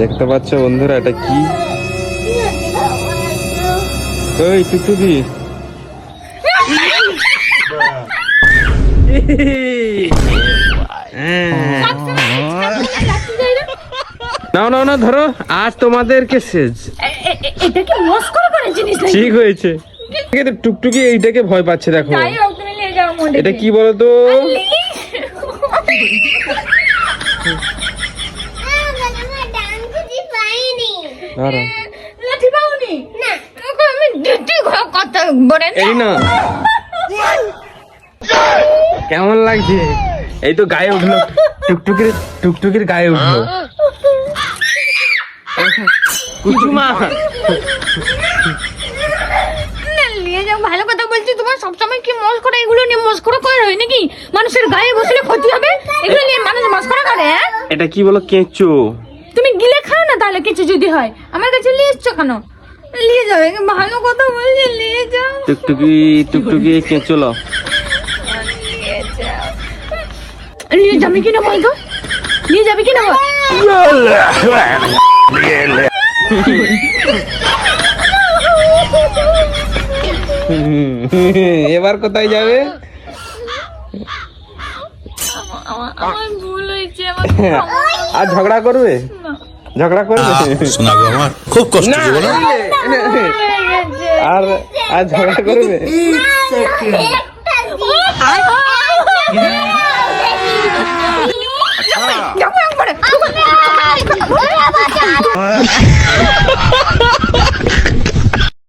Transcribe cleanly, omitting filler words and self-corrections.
দেখতে পাচ্ছ বন্ধুরা এটা কি? ওই টুকটুকি নাও নাও না ধরো, আজ তোমাদেরকে শেষ। এটা কি মস্করা করে জিনিস নাকি? ঠিক হয়েছে। টুকটুকি এইটাকে ভয় পাচ্ছে, দেখো তাই হোক, তুমি নিয়ে যাও মোড়ে। এটা কি বলতো? লাঠি পাওনি না? আমি ডিটি কথা বলে না। এই না, কেমন লাগছে? এই তো গায়ে উঠলো, টুকটুকির গায়ে উঠলো। কুচুমা না, নিয়ে যাও, ভালো কথা বলছি। তোমার সবসময় কি মস্করা, এগুলো নিয়ে মস্করা করে হয় নাকি? মানুষের গায়ে বসলে ক্ষতি হবে, এগুলো নিয়ে মানুষ মস্করা করে? হ্যাঁ, এটা কি বলো? কেঁচো। তুমি গিলে খাও না তাহলে, কিছু যদি হয়। আমার কাছে নিয়ে এসছো কেন? নিয়ে যাও, ভালো কথা বলছি, নিয়ে যাও। টুকটুকি কেঁচো লো। নিয়ে যাবে কিনা বলতো? নিয়ে যাবে কিনা বল? এবার কোথায় যাবে? আমার ভুল হয়েছে, আমার আর ঝগড়া করবে? ঝগড়া করবে? শোনা গো, আমার খুব কষ্ট জীবনে। আর আর ঝগড়া করবে? যাও,